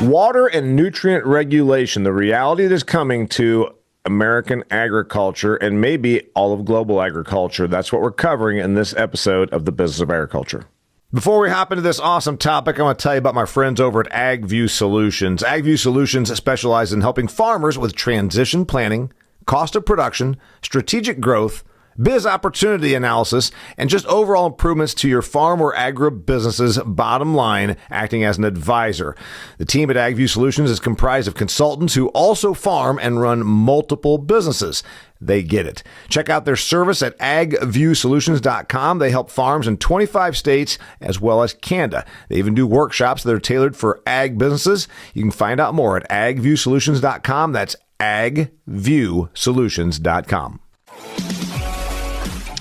Water and nutrient regulation, the reality that is coming to American agriculture and maybe all of global agriculture. That's what we're covering in this episode of The Business of Agriculture. Before we hop into this awesome topic, I want to tell you about my friends over at AgView Solutions. AgView Solutions specializes in helping farmers with transition planning, cost of production, strategic growth, biz opportunity analysis, and just overall improvements to your farm or agribusiness's bottom line, acting as an advisor. The team at AgView Solutions is comprised of consultants who also farm and run multiple businesses. They get it. Check out their service at agviewsolutions.com. They help farms in 25 states as well as Canada. They even do workshops that are tailored for ag businesses. You can find out more at agviewsolutions.com. That's agviewsolutions.com.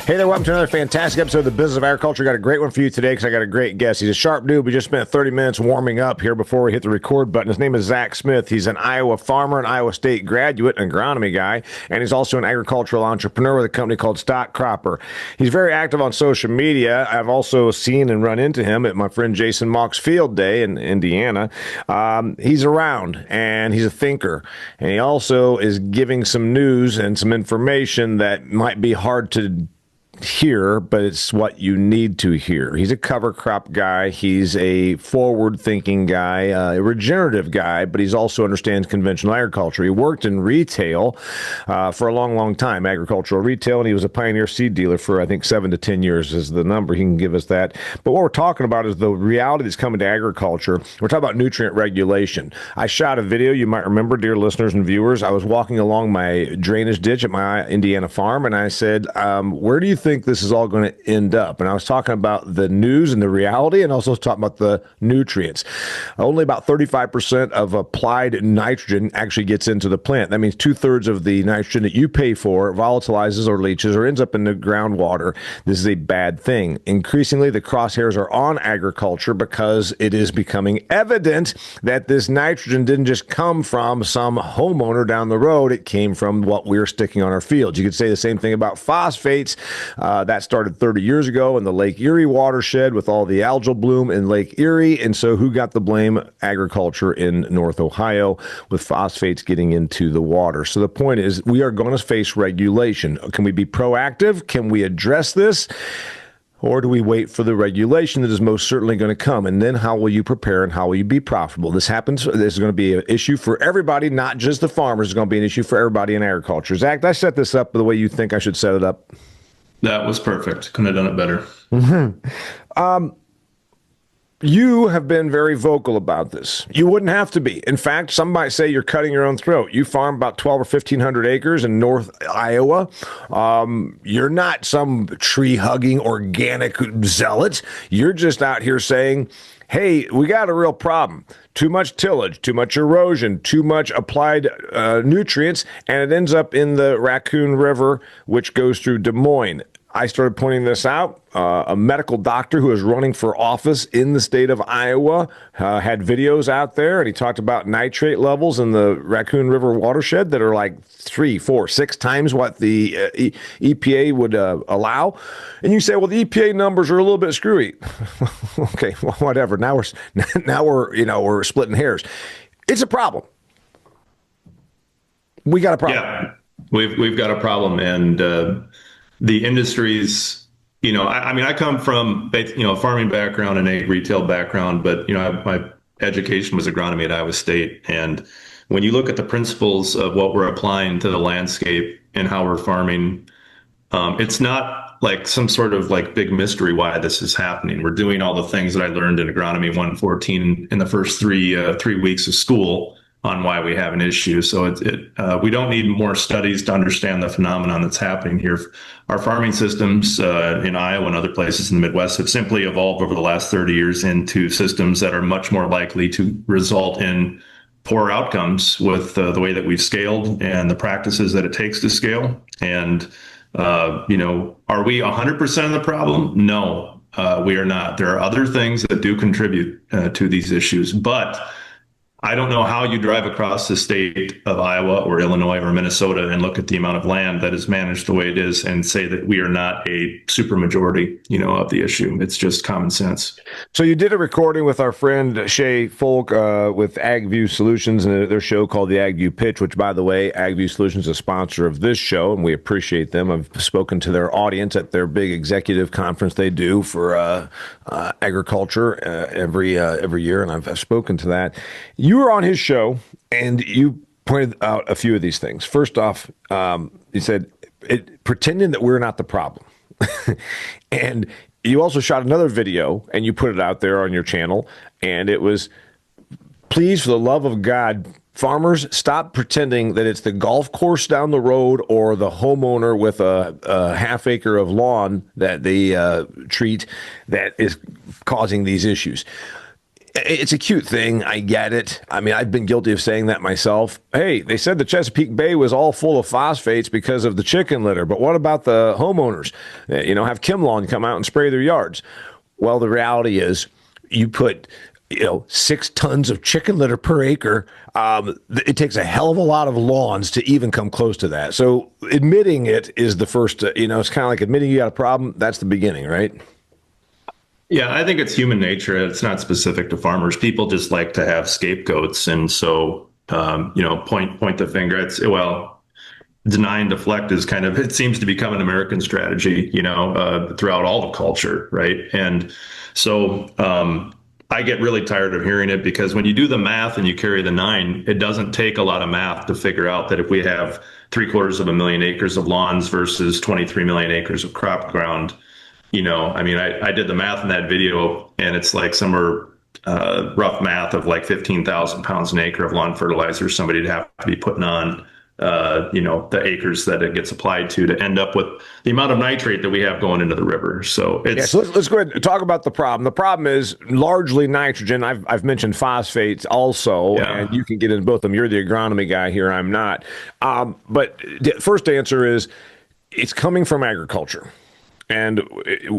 Hey there, welcome to another fantastic episode of The Business of Agriculture. Got a great one for you today because I got a great guest. He's a sharp dude. We just spent 30 minutes warming up here before we hit the record button. His name is Zach Smith. He's an Iowa farmer, an Iowa State graduate, an agronomy guy, and he's also an agricultural entrepreneur with a company called Stock Cropper. He's very active on social media. I've also seen and run into him at my friend Jason Mock's Field Day in Indiana. He's around, and he's a thinker, and he also is giving some news and some information that might be hard to hear, but it's what you need to hear. He's a cover crop guy. He's a forward-thinking guy, a regenerative guy, but he's also understands conventional agriculture. He worked in retail for a long, long time, agricultural retail, and he was a Pioneer seed dealer for, I think, 7 to 10 years is the number. He can give us that. But what we're talking about is the reality that's coming to agriculture. We're talking about nutrient regulation. I shot a video, you might remember, dear listeners and viewers. I was walking along my drainage ditch at my Indiana farm, and I said, where do you think this is all going to end up? And I was talking about the news and the reality, and also talking about the nutrients. Only about 35% of applied nitrogen actually gets into the plant. That means 2/3 of the nitrogen that you pay for volatilizes or leaches or ends up in the groundwater. This is a bad thing. Increasingly, the crosshairs are on agriculture because it is becoming evident that this nitrogen didn't just come from some homeowner down the road. It came from what we're sticking on our fields. You could say the same thing about phosphates. That started 30 years ago in the Lake Erie watershed with all the algal bloom in Lake Erie. And so who got the blame? Agriculture in North Ohio with phosphates getting into the water. So the point is we are going to face regulation. Can we be proactive? Can we address this? Or do we wait for the regulation that is most certainly going to come? And then how will you prepare and how will you be profitable? This is going to be an issue for everybody, not just the farmers. It's going to be an issue for everybody in agriculture. Zach, did I set this up the way you think I should set it up? That was perfect. Couldn't have done it better. Mm-hmm. You have been very vocal about this. You wouldn't have to be. In fact, some might say you're cutting your own throat. You farm about 12 or 1,500 acres in North Iowa. You're not some tree-hugging organic zealot. You're just out here saying, hey, we got a real problem. Too much tillage, too much erosion, too much applied nutrients, and it ends up in the Raccoon River, which goes through Des Moines. I started pointing this out. A medical doctor who is running for office in the state of Iowa had videos out there, and he talked about nitrate levels in the Raccoon River watershed that are like 3, 4, 6 times what the EPA would allow. And you say, well, the EPA numbers are a little bit screwy. Okay, well, whatever. Now we're splitting hairs. It's a problem. We got a problem. Yeah, we've got a problem, and the industries, I come from, a farming background and a retail background, but, my education was agronomy at Iowa State. And when you look at the principles of what we're applying to the landscape and how we're farming, it's not like some sort of like big mystery why this is happening. We're doing all the things that I learned in agronomy 114 in the first three weeks of school on why we have an issue. So we don't need more studies to understand the phenomenon that's happening here. Our farming systems in Iowa and other places in the Midwest have simply evolved over the last 30 years into systems that are much more likely to result in poor outcomes with the way that we've scaled and the practices that it takes to scale. And, are we 100% of the problem? No, we are not. There are other things that do contribute to these issues, but I don't know how you drive across the state of Iowa or Illinois or Minnesota and look at the amount of land that is managed the way it is and say that we are not a supermajority, of the issue. It's just common sense. So you did a recording with our friend Shay Folk with AgView Solutions and their show called the AgView Pitch, which, by the way, AgView Solutions is a sponsor of this show, and we appreciate them. I've spoken to their audience at their big executive conference they do for agriculture every year, and I've spoken to that. You were on his show, and you pointed out a few of these things. First off, you said, pretending that we're not the problem. And you also shot another video and you put it out there on your channel, and it was, please, for the love of God, farmers, stop pretending that it's the golf course down the road or the homeowner with a half acre of lawn that they treat that is causing these issues. It's a cute thing. I get it. I mean, I've been guilty of saying that myself. Hey, they said the Chesapeake Bay was all full of phosphates because of the chicken litter. But what about the homeowners? Have Kimlawn come out and spray their yards. Well, the reality is you put, 6 tons of chicken litter per acre. It takes a hell of a lot of lawns to even come close to that. So admitting it is the first, it's kind of like admitting you got a problem. That's the beginning, right? Yeah, I think it's human nature. It's not specific to farmers. People just like to have scapegoats. And so, point the finger. Deny and deflect is it seems to become an American strategy, throughout all of culture, right? And so I get really tired of hearing it, because when you do the math and you carry the 9, it doesn't take a lot of math to figure out that if we have 750,000 acres of lawns versus 23 million acres of crop ground, I did the math in that video, and it's like somewhere rough math of like 15,000 pounds an acre of lawn fertilizer somebody'd have to be putting on, the acres that it gets applied to end up with the amount of nitrate that we have going into the river. So so let's go ahead and talk about the problem. The problem is largely nitrogen. I've mentioned phosphates also, and you can get into both of them. You're the agronomy guy here. I'm not. But the first answer is it's coming from agriculture. And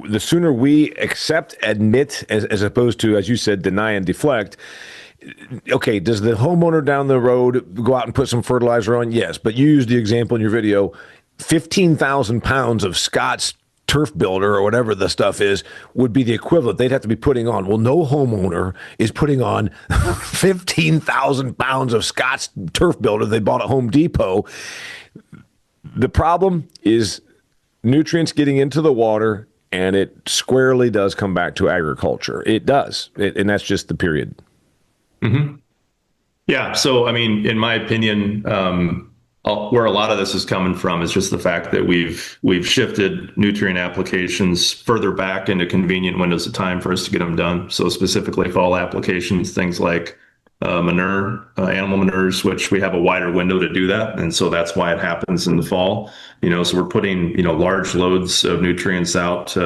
the sooner we accept, admit, as opposed to, as you said, deny and deflect. Okay, does the homeowner down the road go out and put some fertilizer on? Yes, but you used the example in your video, 15,000 pounds of Scott's turf builder or whatever the stuff is would be the equivalent. They'd have to be putting on. Well, no homeowner is putting on 15,000 pounds of Scott's turf builder they bought at Home Depot. The problem is nutrients getting into the water, and it squarely does come back to agriculture. It does. And that's just the period. Mm-hmm. Yeah. So, in my opinion, where a lot of this is coming from is just the fact that we've shifted nutrient applications further back into convenient windows of time for us to get them done. So specifically fall applications, things like manure, animal manures, which we have a wider window to do that. And so that's why it happens in the fall. So we're putting, large loads of nutrients out,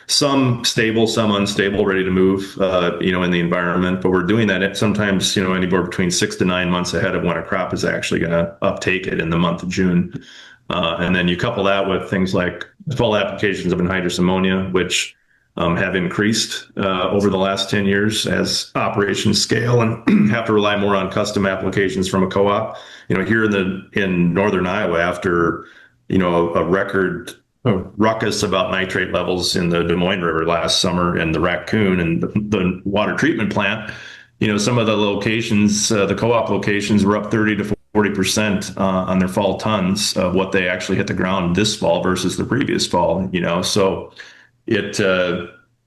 some stable, some unstable, ready to move, in the environment. But we're doing that sometimes, anywhere between 6 to 9 months ahead of when a crop is actually going to uptake it in the month of June. And then you couple that with things like fall applications of anhydrous ammonia, which have increased over the last 10 years as operations scale and have to rely more on custom applications from a co-op. Here in northern Iowa, after a record ruckus about nitrate levels in the Des Moines River last summer and the Raccoon and the water treatment plant, some of the locations, the co-op locations, were up 30 to 40% on their fall tons of what they actually hit the ground this fall versus the previous fall. So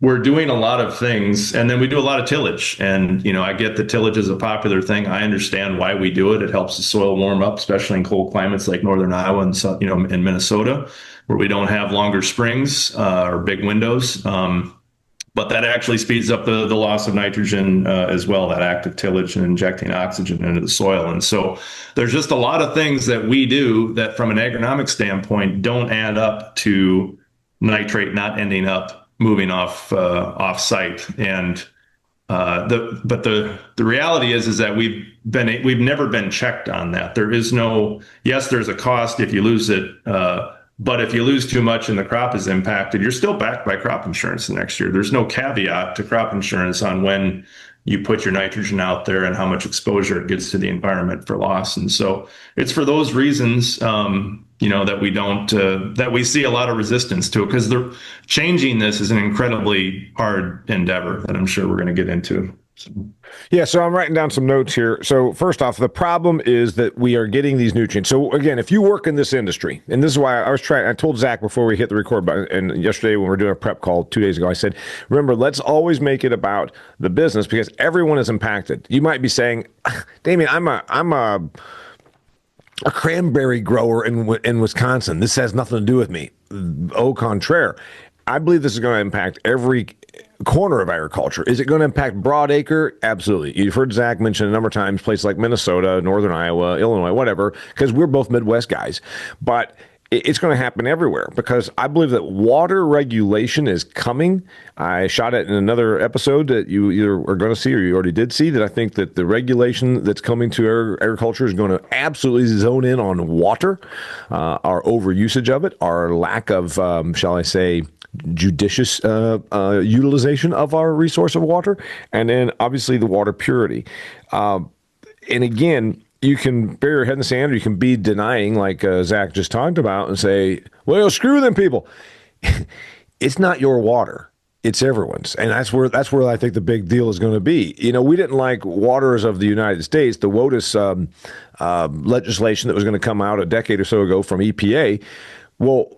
we're doing a lot of things, and then we do a lot of tillage. And, I get that tillage is a popular thing. I understand why we do it. It helps the soil warm up, especially in cold climates like northern Iowa and, in Minnesota, where we don't have longer springs or big windows. But that actually speeds up the loss of nitrogen as well, that active tillage and injecting oxygen into the soil. And so there's just a lot of things that we do that from an agronomic standpoint don't add up to nitrate not ending up moving off site. And the reality is that we've never been checked on that. There is there's a cost if you lose it, but if you lose too much and the crop is impacted, you're still backed by crop insurance the next year. There's no caveat to crop insurance on when you put your nitrogen out there and how much exposure it gets to the environment for loss. And so it's for those reasons, that we don't, that we see a lot of resistance to it, because the changing this is an incredibly hard endeavor that I'm sure we're going to get into. So. Yeah, so I'm writing down some notes here. So first off, the problem is that we are getting these nutrients. So again, if you work in this industry, and this is why I told Zach before we hit the record button, and yesterday when we were doing a prep call 2 days ago, I said, remember, let's always make it about the business because everyone is impacted. You might be saying, Damian, I'm a cranberry grower in Wisconsin. This has nothing to do with me. Au contraire. I believe this is going to impact every corner of agriculture. Is it going to impact broad acre? Absolutely. You've heard Zach mention a number of times places like Minnesota, Northern Iowa, Illinois, whatever, because we're both Midwest guys. But it's going to happen everywhere because I believe that water regulation is coming. I shot it in another episode that you either are going to see or you already did see, that I think that the regulation that's coming to agriculture is going to absolutely zone in on water, our overusage of it, our lack of, shall I say, judicious utilization of our resource of water, and then obviously the water purity. And again, you can bury your head in the sand, or you can be denying, like Zach just talked about, and say, well, screw them people. It's not your water. It's everyone's. And that's where I think the big deal is going to be. We didn't like waters of the United States, the WOTUS legislation that was going to come out a decade or so ago from EPA. Well,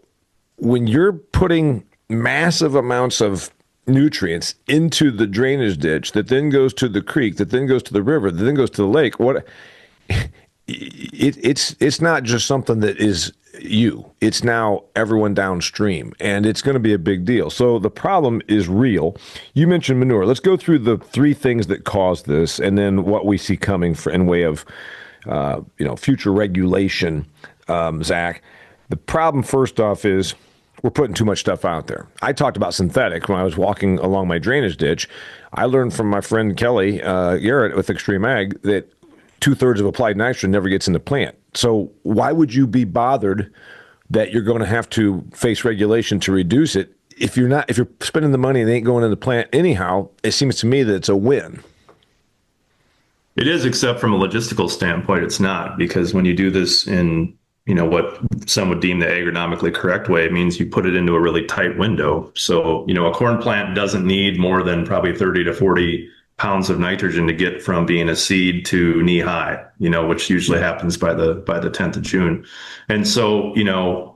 when you're putting massive amounts of nutrients into the drainage ditch that then goes to the creek, that then goes to the river, that then goes to the lake, it's not just something that is you. It's now everyone downstream, and it's going to be a big deal. So the problem is real. You mentioned manure. Let's go through the three things that cause this, and then what we see coming in way of future regulation. Zach, the problem first off is we're putting too much stuff out there. I talked about synthetic when I was walking along my drainage ditch. I learned from my friend Kelly Garrett with Extreme Ag that 2/3 of applied nitrogen never gets in the plant. So why would you be bothered that you're going to have to face regulation to reduce it if you're spending the money and it ain't going in the plant anyhow? It seems to me that it's a win. It is, except from a logistical standpoint, it's not, because when you do this in what some would deem the agronomically correct way, it means you put it into a really tight window. So, a corn plant doesn't need more than probably 30 to 40 pounds of nitrogen to get from being a seed to knee high, which usually happens by the 10th of June. And so,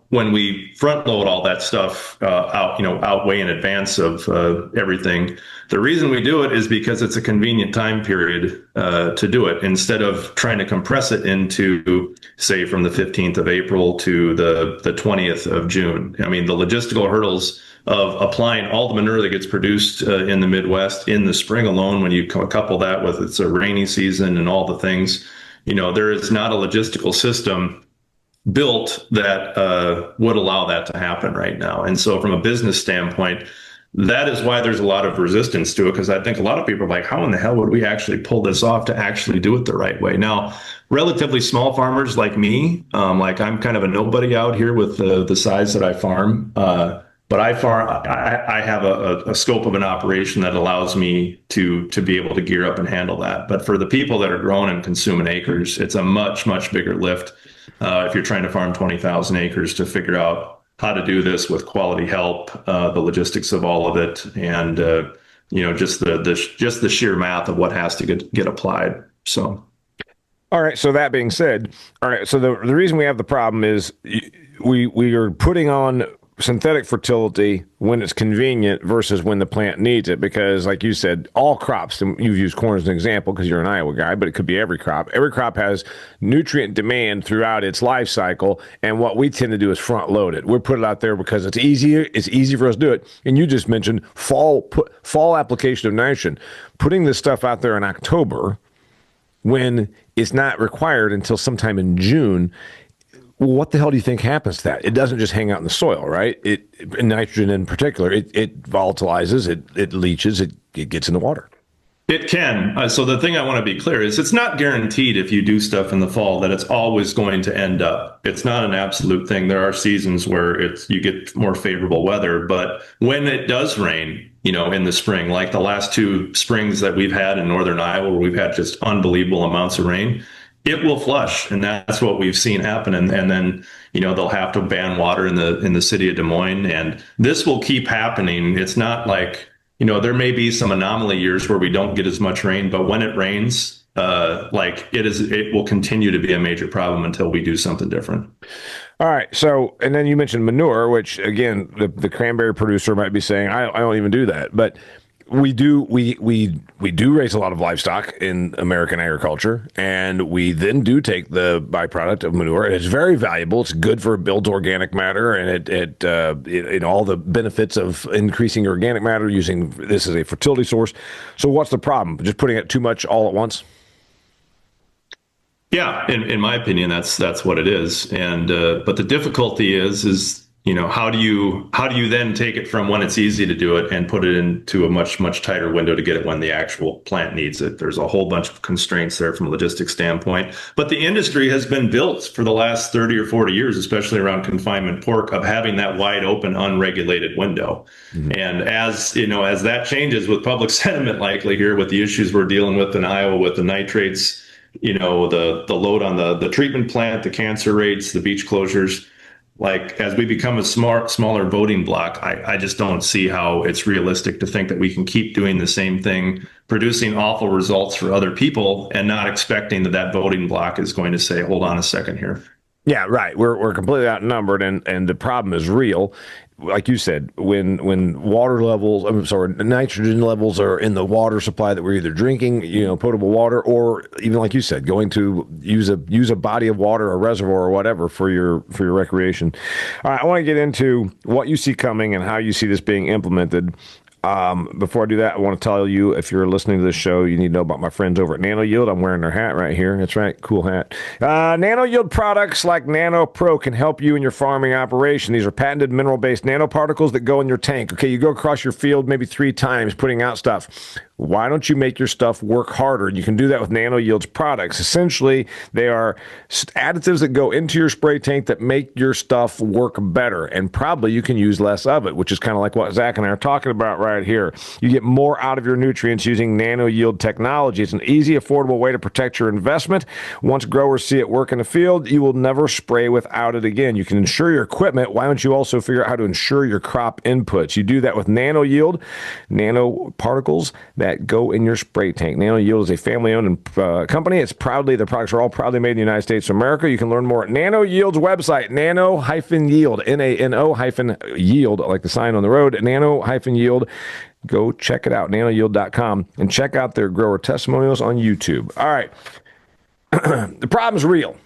when we front load all that stuff out way in advance of everything, the reason we do it is because it's a convenient time period to do it, instead of trying to compress it into, say, from the 15th of April to the 20th of June. I mean, the logistical hurdles of applying all the manure that gets produced in the Midwest in the spring alone, when you couple that with it's a rainy season and all the things, there is not a logistical system built that would allow that to happen right now. And so from a business standpoint, that is why there's a lot of resistance to it, because I think a lot of people are like, how in the hell would we actually pull this off to actually do it the right way? Now, relatively small farmers like me, like I'm kind of a nobody out here with the size that I farm, but I have a scope of an operation that allows me to be able to gear up and handle that. But for the people that are growing and consuming acres, it's a much, much bigger lift. If you're trying to farm 20,000 acres, to figure out how to do this with quality help, the logistics of all of it, and just the sheer math of what has to get applied. So, all right. So that being said, all right. So the reason we have the problem is we are putting on synthetic fertility when it's convenient versus when the plant needs it, because like you said, all crops, and you've used corn as an example because you're an Iowa guy, but it could be every crop has nutrient demand throughout its life cycle, and what we tend to do is front load it. We'll put it out there because it's easy for us to do it. And you just mentioned fall application of nitrogen, putting this stuff out there in October when it's not required until sometime in June. What the hell do you think happens to that? It doesn't just hang out in the soil, right? Nitrogen in particular, it volatilizes, it leaches, it gets in the water. It can. So the thing I want to be clear is it's not guaranteed if you do stuff in the fall that it's always going to end up. It's not an absolute thing. There are seasons where you get more favorable weather, but when it does rain, in the spring, like the last two springs that we've had in northern Iowa, where we've had just unbelievable amounts of rain, it will flush, and that's what we've seen happen. And then they'll have to ban water in the city of Des Moines, and this will keep happening. It's not like there may be some anomaly years where we don't get as much rain, but when it rains, it will continue to be a major problem until we do something different. All right. So, and then you mentioned manure, which again, the cranberry producer might be saying, I don't even do that, but we do raise a lot of livestock in American agriculture, and we then do take the byproduct of manure. It's very valuable. It's good for built organic matter, and it all the benefits of increasing your organic matter using this as a fertility source. So what's the problem? Just putting it too much all at once? Yeah, in my opinion, that's what it is. And but the difficulty is how do you then take it from when it's easy to do it and put it into a much tighter window to get it when the actual plant needs it? There's a whole bunch of constraints there from a logistics standpoint. But the industry has been built for the last 30 or 40 years, especially around confinement pork, of having that wide open, unregulated window. Mm-hmm. And as that changes with public sentiment, likely here with the issues we're dealing with in Iowa with the nitrates, the load on the treatment plant, the cancer rates, the beach closures. Like, as we become a smaller voting block, I just don't see how it's realistic to think that we can keep doing the same thing, producing awful results for other people, and not expecting that voting block is going to say, hold on a second here. Yeah, right. We're completely outnumbered, and the problem is real. Like you said, when water levels, nitrogen levels are in the water supply that we're either drinking, potable water, or even like you said, going to use a body of water, a reservoir, or whatever for your recreation. All right, I want to get into what you see coming and how you see this being implemented. Before I do that, I want to tell you, if you're listening to this show, you need to know about my friends over at Nano Yield. I'm wearing their hat right here. That's right. Cool hat. Nano Yield products like Nano Pro can help you in your farming operation. These are patented mineral-based nanoparticles that go in your tank. Okay, you go across your field maybe 3 times putting out stuff. Why don't you make your stuff work harder? You can do that with Nano Yield's products. Essentially, they are additives that go into your spray tank that make your stuff work better, and probably you can use less of it, which is kind of like what Zach and I are talking about right here. You get more out of your nutrients using Nano Yield technology. It's an easy, affordable way to protect your investment. Once growers see it work in the field, you will never spray without it again. You can insure your equipment. Why don't you also figure out how to insure your crop inputs? You do that with Nano Yield, nanoparticles that go in your spray tank. Nano Yield is a family-owned company. Their products are all proudly made in the United States of America. You can learn more at Nano Yield's website, nano-yield, Nano-yield, like the sign on the road, nano-yield. Go check it out, nanoyield.com, and check out their grower testimonials on YouTube. All right. The problem's real.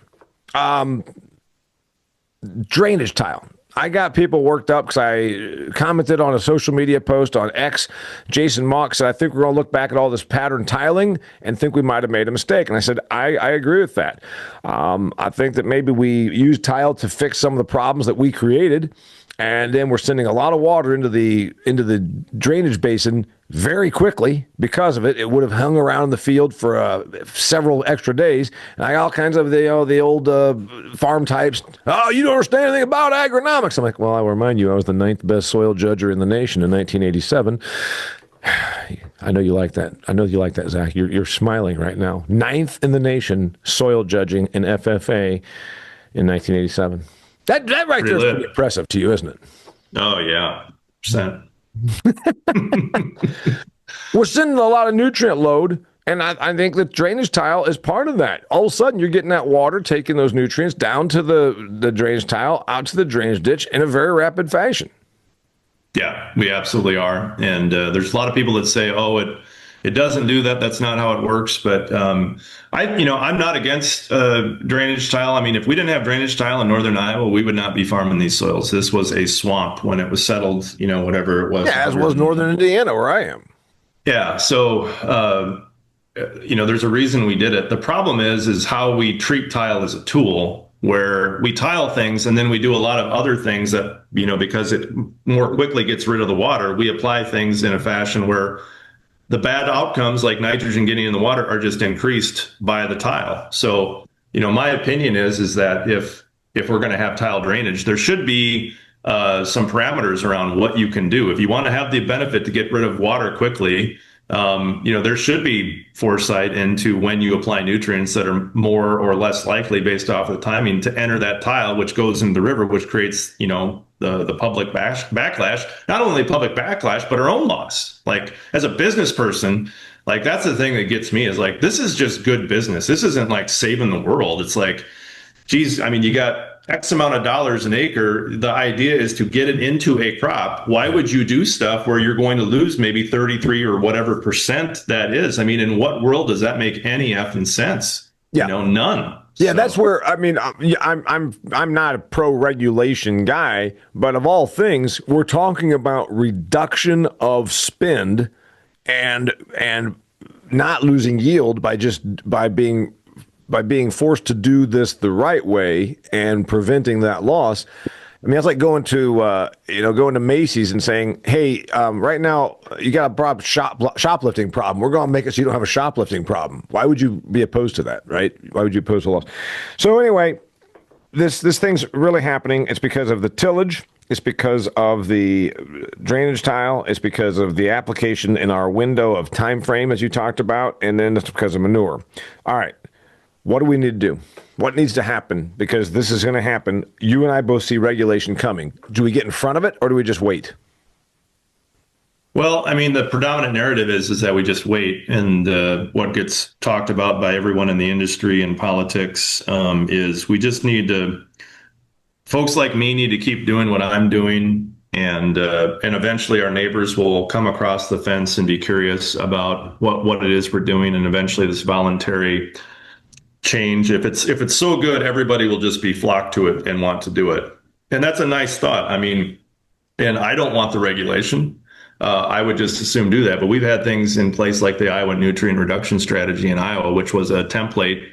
Drainage tile. I got people worked up because I commented on a social media post on X. Jason Mock said, I think we're going to look back at all this pattern tiling and think we might have made a mistake. And I said, I agree with that. I think that maybe we used tile to fix some of the problems that we created, and then we're sending a lot of water into the drainage basin very quickly because of it. It would have hung around in the field for several extra days. And I got all kinds of the old farm types. Oh, you don't understand anything about agronomics. I'm like, well, I'll remind you, I was the 9th best soil judger in the nation in 1987. I know you like that. I know you like that, Zach. You're smiling right now. 9th in the nation soil judging in FFA in 1987. That right there is pretty impressive to you, isn't it? Oh, yeah. %. We're sending a lot of nutrient load, and I think the drainage tile is part of that. All of a sudden, you're getting that water, taking those nutrients down to the drainage tile, out to the drainage ditch in a very rapid fashion. Yeah, we absolutely are. And there's a lot of people that say, oh, it doesn't do that. That's not how it works. But I'm not against drainage tile. I mean, if we didn't have drainage tile in northern Iowa, we would not be farming these soils. This was a swamp when it was settled, whatever it was. Yeah, as was northern Indiana, where I am. Yeah. So, there's a reason we did it. The problem is how we treat tile as a tool, where we tile things and then we do a lot of other things that, because it more quickly gets rid of the water, we apply things in a fashion where the bad outcomes like nitrogen getting in the water are just increased by the tile. So, my opinion is that if we're going to have tile drainage, there should be some parameters around what you can do. If you want to have the benefit to get rid of water quickly, there should be foresight into when you apply nutrients that are more or less likely based off of the timing to enter that tile, which goes into the river, which creates, the public backlash, not only public backlash, but our own loss. Like, as a business person, like, that's the thing that gets me is like, this is just good business. This isn't like saving the world. It's like, geez, I mean, you got X amount of dollars an acre. The idea is to get it into a crop. Why would you do stuff where you're going to lose maybe 33 or whatever percent that is? I mean, in what world does that make any effing sense? Yeah. None. Yeah, that's where, I mean, I'm not a pro-regulation guy, but of all things, we're talking about reduction of spend and not losing yield by being forced to do this the right way and preventing that loss. I mean, it's like going to Macy's and saying, "Hey, right now you got a shoplifting problem. We're going to make it so you don't have a shoplifting problem." Why would you be opposed to that, right? Why would you oppose the loss? So anyway, this thing's really happening. It's because of the tillage. It's because of the drainage tile. It's because of the application in our window of time frame, as you talked about, and then it's because of manure. All right. What do we need to do? What needs to happen? Because this is going to happen. You and I both see regulation coming. Do we get in front of it or do we just wait? Well, I mean, the predominant narrative is that we just wait. And what gets talked about by everyone in the industry and politics is we just need to, folks like me need to keep doing what I'm doing. And eventually our neighbors will come across the fence and be curious about what it is we're doing. And eventually this voluntary change, if it's so good, everybody will just be flocked to it and want to do it. And that's a nice thought. I mean, and I don't want the regulation. I would just assume do that. But we've had things in place like the Iowa nutrient reduction strategy in Iowa, which was a template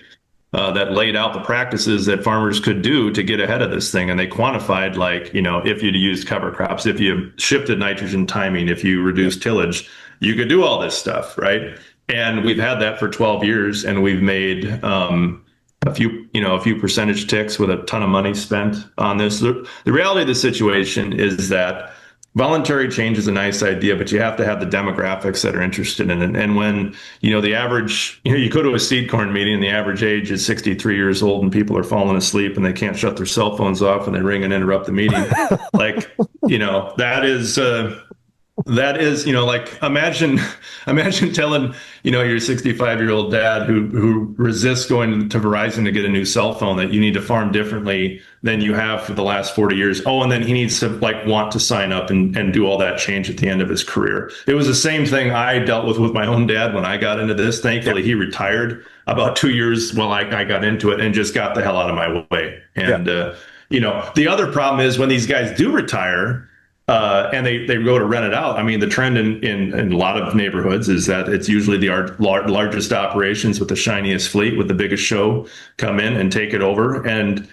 that laid out the practices that farmers could do to get ahead of this thing. And they quantified, like, if you'd used cover crops, if you shifted nitrogen timing, if you reduced tillage, you could do all this stuff, right? And we've had that for 12 years, and we've made a few percentage ticks with a ton of money spent on this. The reality of the situation is that voluntary change is a nice idea, but you have to have the demographics that are interested in it. And when, the average, you go to a seed corn meeting and the average age is 63 years old and people are falling asleep and they can't shut their cell phones off and they ring and interrupt the meeting. Like, that is, like, imagine telling, your 65-year-old dad who resists going to Verizon to get a new cell phone that you need to farm differently than you have for the last 40 years. Oh, and then he needs to want to sign up and do all that change at the end of his career. It was the same thing I dealt with my own dad when I got into this. Thankfully, he retired about 2 years while I got into it and just got the hell out of my way. And, the other problem is when these guys do retire, and they go to rent it out. I mean, the trend in a lot of neighborhoods is that it's usually the largest operations with the shiniest fleet, with the biggest show, come in and take it over. And,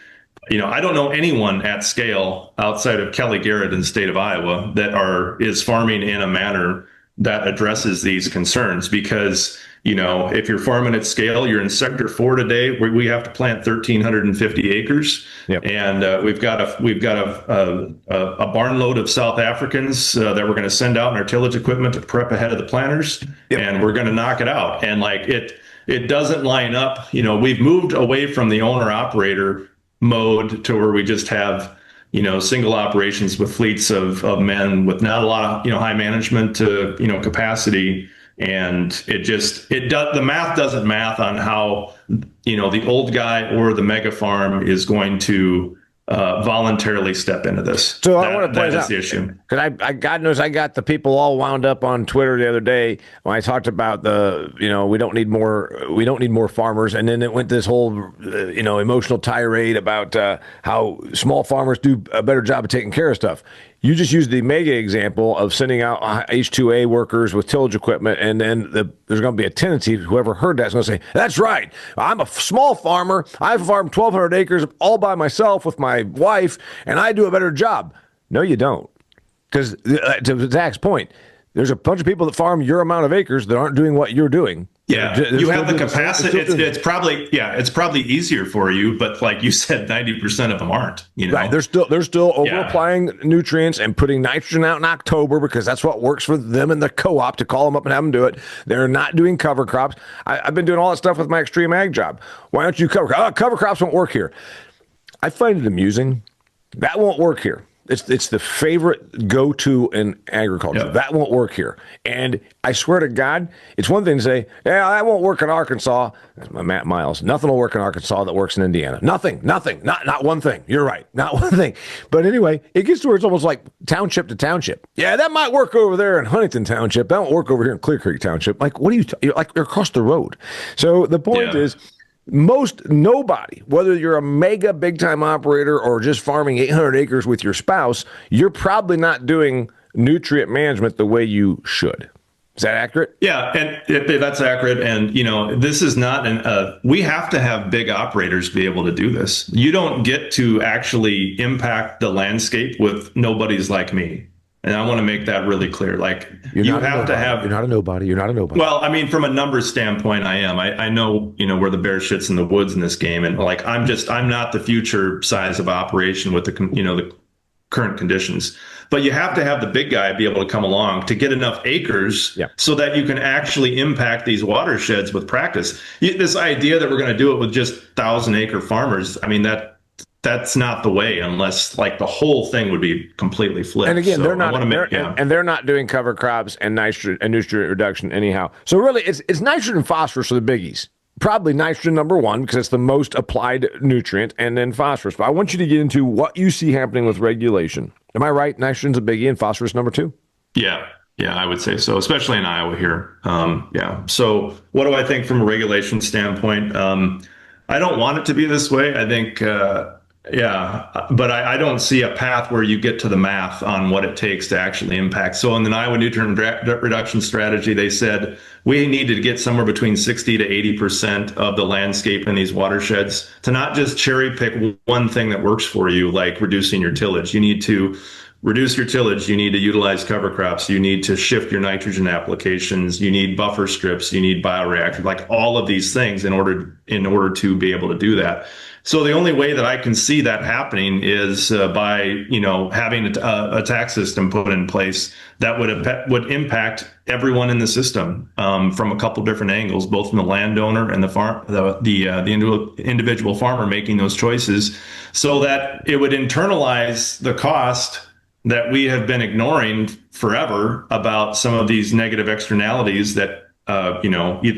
I don't know anyone at scale outside of Kelly Garrett in the state of Iowa that is farming in a manner that addresses these concerns, because if you're farming at scale, you're in sector 4 today, where we have to plant 1,350 acres. Yep. And we've got a barn load of South Africans that we're going to send out in our tillage equipment to prep ahead of the planters. Yep. And we're going to knock it out. And it doesn't line up. We've moved away from the owner operator mode to where we just have single operations with fleets of men with not a lot of high management capacity. And the math doesn't math on how, the old guy or the mega farm is going to voluntarily step into this. So I want to point out the issue. Because God knows I got the people all wound up on Twitter the other day when I talked about we don't need more farmers, and then it went this whole emotional tirade about how small farmers do a better job of taking care of stuff. You just used the mega example of sending out H2A workers with tillage equipment, and then there's going to be a tendency, whoever heard that is going to say, "That's right, I'm a small farmer. I farm 1,200 acres all by myself with my wife, and I do a better job." No, you don't. Because to Zach's point, Yeah. There's a bunch of people that farm your amount of acres that aren't doing what you're doing. Yeah, you have the capacity. It's probably easier for you, but like you said, 90% of them aren't. Right. They're still over applying nutrients and putting nitrogen out in October because that's what works for them and the co-op to call them up and have them do it. They're not doing cover crops. I've been doing all that stuff with my extreme ag job. Why don't you cover crops? Oh, cover crops won't work here. I find it amusing. That won't work here. It's the favorite go-to in agriculture. Yep. That won't work here. And I swear to God, it's one thing to say, yeah, that won't work in Arkansas. That's my Matt Miles. Nothing will work in Arkansas that works in Indiana. Nothing. Not one thing. You're right. Not one thing. But anyway, it gets to where it's almost like township to township. Yeah, that might work over there in Huntington Township. That won't work over here in Clear Creek Township. Like, what are you, you're like, you're across the road. So the point is, nobody, whether you're a mega big time operator or just farming 800 acres with your spouse, you're probably not doing nutrient management the way you should. Is that accurate? Yeah, and that's accurate. And, this is not we have to have big operators be able to do this. You don't get to actually impact the landscape with nobodies like me. And I want to make that really clear. Like, you have to have. You're not a nobody. You're not a nobody. Well, I mean, from a numbers standpoint, I am. I know, where the bear shits in the woods in this game, and like, I'm not the future size of operation with the current conditions. But you have to have the big guy be able to come along to get enough acres so that you can actually impact these watersheds with practice. This idea that we're going to do it with just 1,000-acre farmers, I mean, that's not the way, unless like the whole thing would be completely flipped. And again, they're not doing cover crops and nitrogen and nutrient reduction anyhow. So really, it's nitrogen and phosphorus are the biggies. Probably nitrogen number one because it's the most applied nutrient, and then phosphorus. But I want you to get into what you see happening with regulation. Am I right? Nitrogen's a biggie and phosphorus number two? Yeah, I would say so, especially in Iowa here. So what do I think from a regulation standpoint? I don't want it to be this way. I think. But I don't see a path where you get to the math on what it takes to actually impact. So in the Iowa nutrient reduction strategy, they said we needed to get somewhere between 60 to 80% of the landscape in these watersheds to not just cherry pick one thing that works for you, like reducing your tillage. You need to reduce your tillage. You need to utilize cover crops. You need to shift your nitrogen applications. You need buffer strips. You need bioreactors, like all of these things in order to be able to do that. So the only way that I can see that happening is by, having a tax system put in place that would impact everyone in the system from a couple different angles, both from the landowner and the individual farmer making those choices, so that it would internalize the cost that we have been ignoring forever about some of these negative externalities that you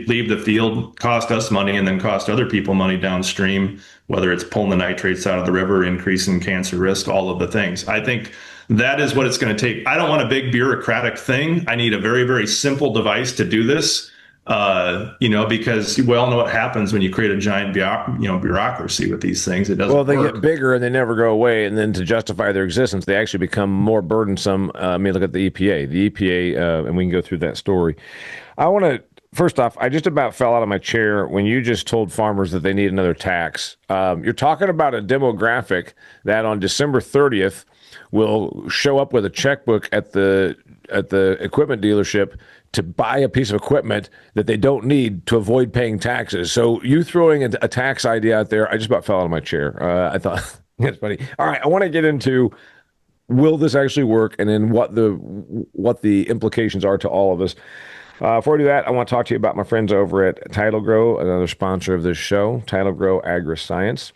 leave the field, cost us money, and then cost other people money downstream, whether it's pulling the nitrates out of the river, increasing cancer risk, all of the things. I think that is what it's going to take. I don't want a big bureaucratic thing. I need a very, very simple device to do this, because we all know what happens when you create a giant bureaucracy with these things. It doesn't work. Well, they get bigger and they never go away. And then to justify their existence, they actually become more burdensome. Look at the EPA. The EPA, and we can go through that story. I want to, first off, I just about fell out of my chair when you just told farmers that they need another tax. You're talking about a demographic that on December 30th will show up with a checkbook at the equipment dealership to buy a piece of equipment that they don't need to avoid paying taxes. So you throwing a tax idea out there, I just about fell out of my chair. I thought that's funny. All right, I want to get into, will this actually work, and then what the implications are to all of us. Before I do that, I want to talk to you about my friends over at Tidal Grow, another sponsor of this show, Tidal Grow Agri-Science.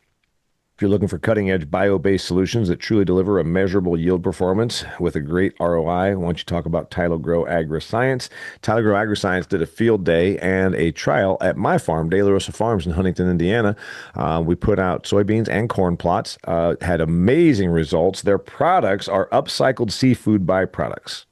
If you're looking for cutting-edge bio-based solutions that truly deliver a measurable yield performance with a great ROI, I want you to talk about Tidal Grow Agri-Science. Tidal Grow Agri-Science did a field day and a trial at my farm, De La Rosa Farms in Huntington, Indiana. We put out soybeans and corn plots, had amazing results. Their products are upcycled seafood byproducts.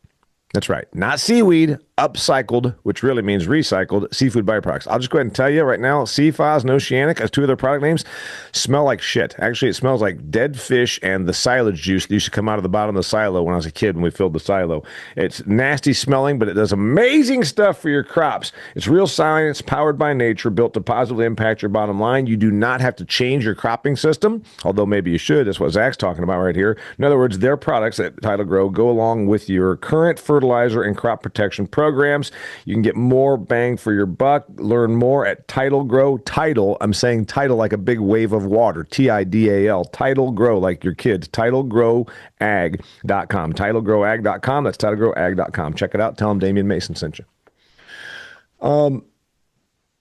That's right. Not seaweed, upcycled, which really means recycled, seafood byproducts. I'll just go ahead and tell you right now, CFOS and Oceanic, as two of their product names, smell like shit. Actually, it smells like dead fish and the silage juice that used to come out of the bottom of the silo when I was a kid when we filled the silo. It's nasty smelling, but it does amazing stuff for your crops. It's real science, powered by nature, built to positively impact your bottom line. You do not have to change your cropping system, although maybe you should. That's what Zach's talking about right here. In other words, their products at Tidal Grow go along with your current fertilizer and crop protection programs. You can get more bang for your buck. Learn more at Tidal Grow. Tidal, I'm saying tidal like a big wave of water. Tidal. Tidal Grow like your kids. TidalGrowAg.com. TidalGrowAg.com. That's TidalGrowAg.com. Check it out. Tell them Damian Mason sent you.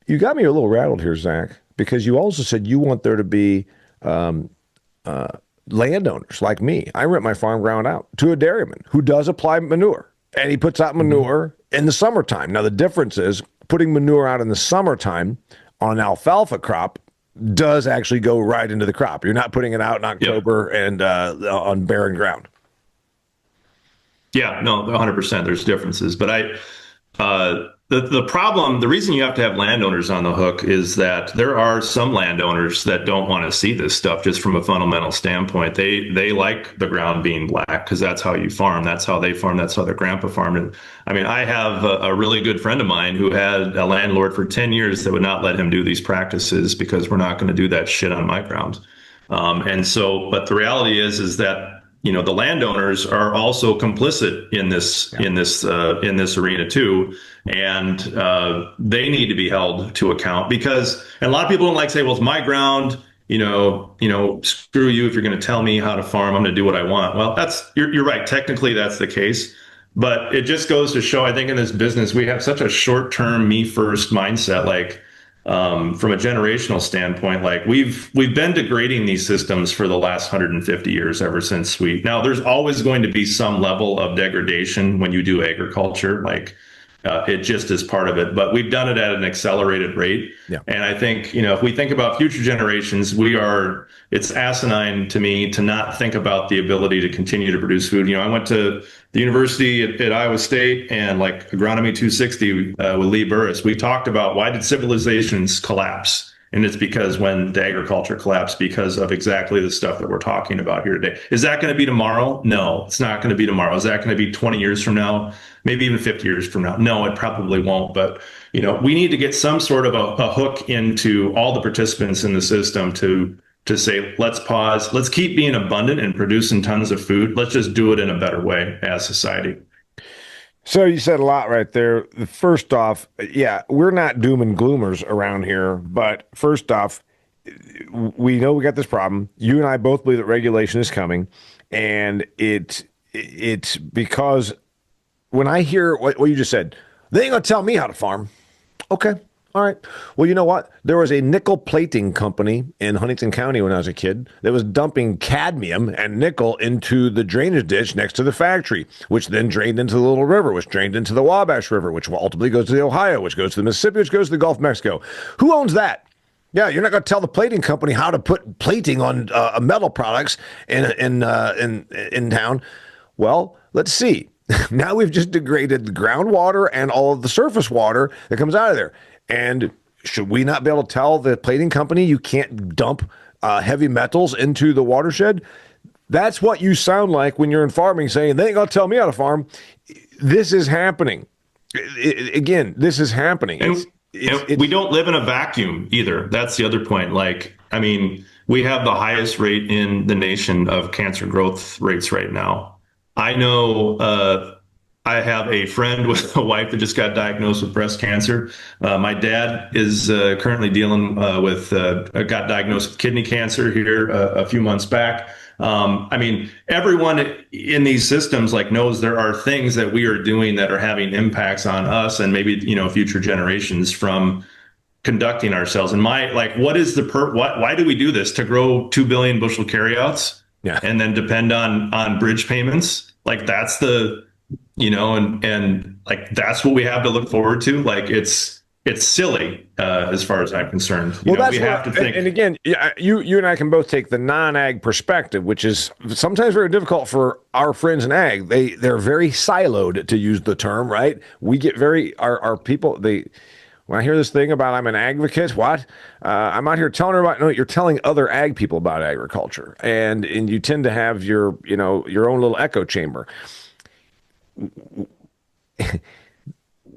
You got me a little rattled here, Zach, because you also said you want there to be landowners like me. I rent my farm ground out to a dairyman who does apply manure. And he puts out manure in the summertime. Now, the difference is putting manure out in the summertime on an alfalfa crop does actually go right into the crop. You're not putting it out in October and on barren ground. Yeah, no, 100%. There's differences. But the problem, the reason you have to have landowners on the hook is that there are some landowners that don't want to see this stuff just from a fundamental standpoint. They like the ground being black because that's how you farm. That's how they farm. That's how their grandpa farmed. And I mean, I have a really good friend of mine who had a landlord for 10 years that would not let him do these practices because we're not going to do that shit on my ground. And so, but the reality is that the landowners are also complicit in this arena too, and they need to be held to account because and a lot of people don't like to say, well, it's my ground. Screw you if you're going to tell me how to farm. I'm going to do what I want. Well, you're right. Technically, that's the case, but it just goes to show. I think in this business we have such a short-term, me-first mindset. Like from a generational standpoint, like we've been degrading these systems for the last 150 years ever since now there's always going to be some level of degradation when you do agriculture, like it just is part of it, but we've done it at an accelerated rate. Yeah. And I think, if we think about future generations, it's asinine to me to not think about the ability to continue to produce food. I went to the university at Iowa State and like Agronomy 260 with Lee Burris, we talked about why did civilizations collapse? And it's because when the agriculture collapsed because of exactly the stuff that we're talking about here today. Is that going to be tomorrow? No, it's not going to be tomorrow. Is that going to be 20 years from now? Maybe even 50 years from now? No, it probably won't. But, we need to get some sort of a hook into all the participants in the system to say, let's pause. Let's keep being abundant and producing tons of food. Let's just do it in a better way as society. So you said a lot right there. First off, yeah, we're not doom and gloomers around here, but first off, we know we got this problem. You and I both believe that regulation is coming, and it's because when I hear what you just said, they ain't gonna tell me how to farm. Okay. All right. Well, you know what? There was a nickel plating company in Huntington County when I was a kid that was dumping cadmium and nickel into the drainage ditch next to the factory, which then drained into the Little River, which drained into the Wabash River, which ultimately goes to the Ohio, which goes to the Mississippi, which goes to the Gulf of Mexico. Who owns that? Yeah, you're not going to tell the plating company how to put plating on metal products in town. Well, let's see. Now we've just degraded the groundwater and all of the surface water that comes out of there. And should we not be able to tell the plating company you can't dump heavy metals into the watershed? That's what you sound like when you're in farming, saying, they ain't going to tell me how to farm. This is happening. Again, this is happening. We don't live in a vacuum either. That's the other point. We have the highest rate in the nation of cancer growth rates right now. I know I have a friend with a wife that just got diagnosed with breast cancer. My dad is currently dealing got diagnosed with kidney cancer here a few months back. Everyone in these systems knows there are things that we are doing that are having impacts on us and maybe, future generations from conducting ourselves. And what is why do we do this? To grow 2 billion bushel carryouts? Yeah. And then depend on bridge payments? That's the, and that's what we have to look forward to. it's silly as far as I'm concerned. Well, We that's have what, to think. and again, you and I can both take the non-ag perspective, which is sometimes very difficult for our friends in ag. They're very siloed, to use the term, right? We get very our people. When I hear this thing about I'm an advocate, what? I'm out here telling everybody. No, you're telling other ag people about agriculture, and you tend to have your own little echo chamber.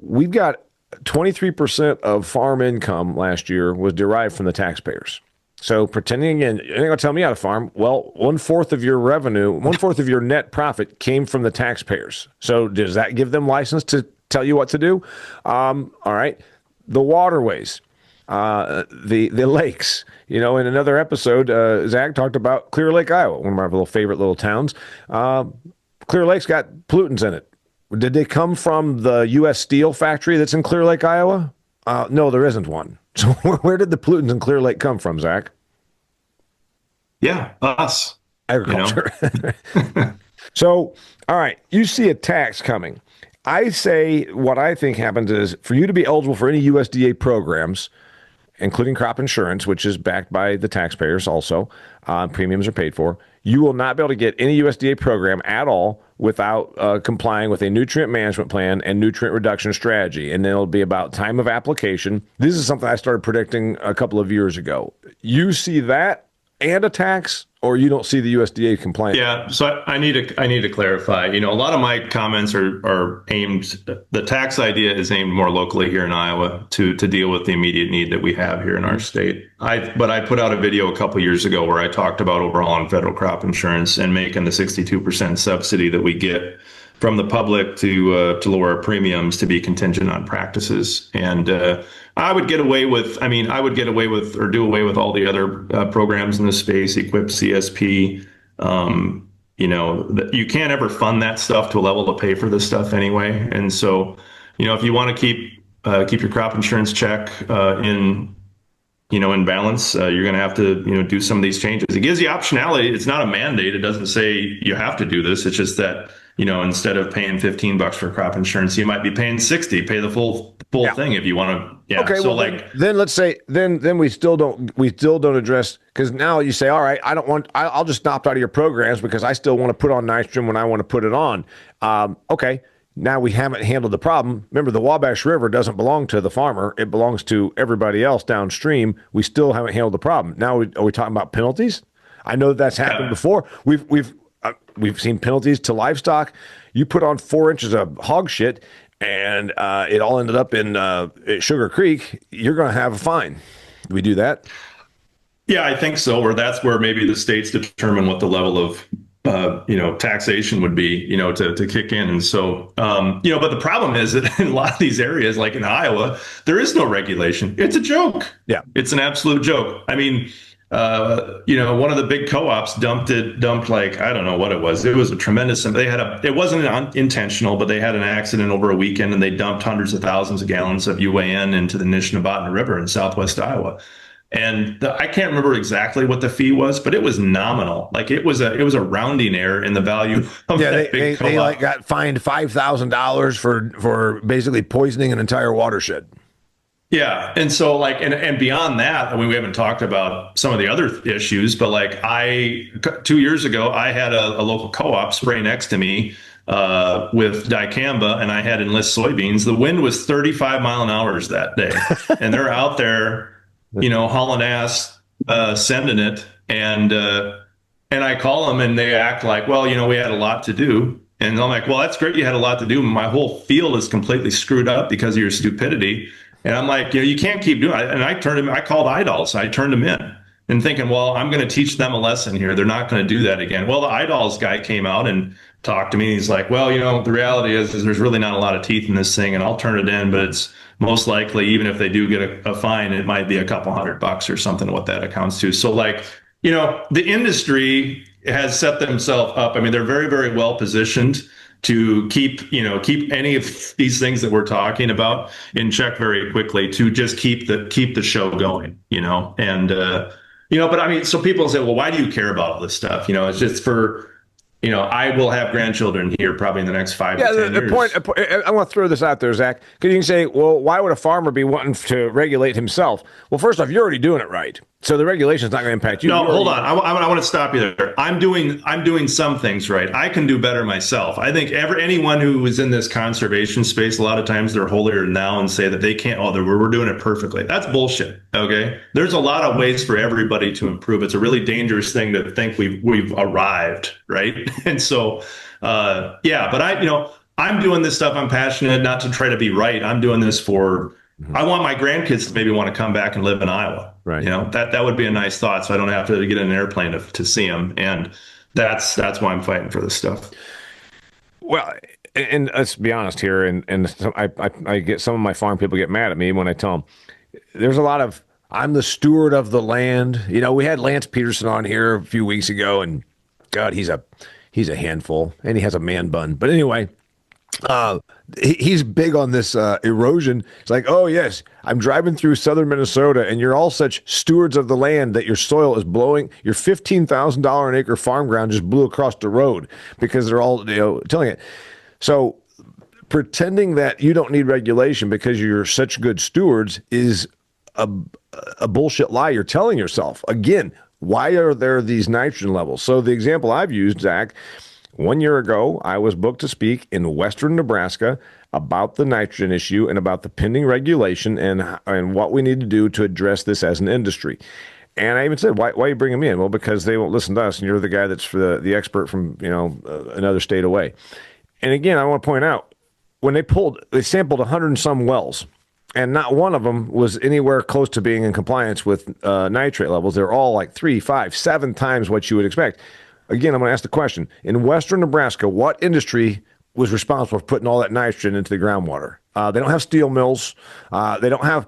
We've got 23% of farm income last year was derived from the taxpayers. So pretending again, you're not going to tell me how to farm. Well, 1/4 of your revenue, 1/4 of your net profit came from the taxpayers. So does that give them license to tell you what to do? All right. The waterways, the lakes. In another episode, Zach talked about Clear Lake, Iowa, one of my little favorite little towns. Clear Lake's got pollutants in it. Did they come from the U.S. Steel factory that's in Clear Lake, Iowa? No, there isn't one. So where did the pollutants in Clear Lake come from, Zach? Yeah, us. Agriculture. So, all right, you see a tax coming. I say what I think happens is for you to be eligible for any USDA programs, including crop insurance, which is backed by the taxpayers also, premiums are paid for, you will not be able to get any USDA program at all without complying with a nutrient management plan and nutrient reduction strategy. And then it'll be about time of application. This is something I started predicting a couple of years ago. You see that and a tax, or you don't see the USDA compliant? Yeah, so I need to clarify. A lot of my comments are aimed. The tax idea is aimed more locally here in Iowa to deal with the immediate need that we have here in our state. But I put out a video a couple of years ago where I talked about overhauling federal crop insurance and making the 62% subsidy that we get from the public to lower our premiums to be contingent on practices. And I would get away with or do away with all the other programs in this space, EQIP, CSP. You can't ever fund that stuff to a level to pay for this stuff anyway. And so, if you want to keep your crop insurance check in balance, you're going to have to, do some of these changes. It gives you optionality. It's not a mandate. It doesn't say you have to do this. It's just that, instead of paying $15 for crop insurance, you might be paying 60, pay the full thing if you want to. Yeah. Okay. So well, then let's say, then we still don't address, because now you say, all right, I'll just opt out of your programs because I still want to put on nitrogen when I want to put it on. Okay. Now we haven't handled the problem. Remember, the Wabash River doesn't belong to the farmer. It belongs to everybody else downstream. We still haven't handled the problem. Now, are we talking about penalties? I know that's happened before. We've seen penalties to livestock. You put on 4 inches of hog shit and it all ended up in Sugar Creek. You're going to have a fine. Do we do that? Yeah, I think so. Or that's where maybe the states determine what the level of taxation would be, to kick in. And so, but the problem is that in a lot of these areas, like in Iowa, there is no regulation. It's a joke. Yeah. It's an absolute joke. I mean, one of the big co-ops dumped like, I don't know what it was. It was a tremendous, it wasn't intentional, but they had an accident over a weekend and they dumped hundreds of thousands of gallons of UAN into the Nishnabotna River in southwest Iowa. And I can't remember exactly what the fee was, but it was nominal. Like it was a rounding error in the value of that big co-op. They got fined $5,000 for basically poisoning an entire watershed. Yeah. And so and beyond that, we haven't talked about some of the other issues, but 2 years ago, I had a local co-op spray next to me with dicamba, and I had Enlist soybeans. The wind was 35 mile an hour that day. And they're out there, hauling ass, sending it. And I call them and they act like, well, we had a lot to do. And I'm like, well, that's great. You had a lot to do. My whole field is completely screwed up because of your stupidity. And I'm like, you can't keep doing it. And I called IDOLs. I turned them in and thinking, well, I'm going to teach them a lesson here. They're not going to do that again. Well, the IDOLs guy came out and talked to me. He's like, well, the reality is there's really not a lot of teeth in this thing and I'll turn it in, but it's most likely, even if they do get a fine, it might be a couple $100 or something, what that accounts to. So the industry has set themselves up. I mean, they're very, very well positioned to keep any of these things that we're talking about in check very quickly, to just keep the show going, but I mean, so people say, well, why do you care about all this stuff? It's just for I will have grandchildren here probably in the next 5 to Yeah, 10 the years. point, I want to throw this out there, Zach, because you can say, well, why would a farmer be wanting to regulate himself? Well, first off, you're already doing it right. So the regulation is not going to impact you. No, hold on. I want to stop you there. I'm doing some things right. I can do better myself. I think anyone who is in this conservation space, a lot of times they're holier than thou and say that they can't. Oh, we're doing it perfectly. That's bullshit. Okay, there's a lot of ways for everybody to improve. It's a really dangerous thing to think we've arrived, right? And so, yeah. But I'm doing this stuff. I'm passionate, not to try to be right. I'm doing this for. I want my grandkids to maybe want to come back and live in Iowa. Right. That would be a nice thought. So I don't have to get in an airplane to see them. And that's why I'm fighting for this stuff. Well, and let's be honest here, and I get some of my farm people get mad at me when I tell them there's a lot of I'm the steward of the land. We had Lance Peterson on here a few weeks ago, and God, he's a handful, and he has a man bun. But anyway. He's big on this erosion. It's like, oh yes, I'm driving through southern Minnesota, and you're all such stewards of the land that your soil is blowing. Your $15,000 an acre farm ground just blew across the road because they're all telling it. So pretending that you don't need regulation because you're such good stewards is a bullshit lie you're telling yourself. Again, why are there these nitrogen levels? So the example I've used, Zach. 1 year ago, I was booked to speak in western Nebraska about the nitrogen issue and about the pending regulation and what we need to do to address this as an industry. And I even said, why are you bringing me in? Well, because they won't listen to us, and you're the guy that's for the expert from another state away. And again, I want to point out, when they sampled 100 and some wells, and not one of them was anywhere close to being in compliance with nitrate levels. They're all like 3, 5, 7 times what you would expect. Again, I'm going to ask the question. In western Nebraska, what industry was responsible for putting all that nitrogen into the groundwater? They don't have steel mills. They don't have,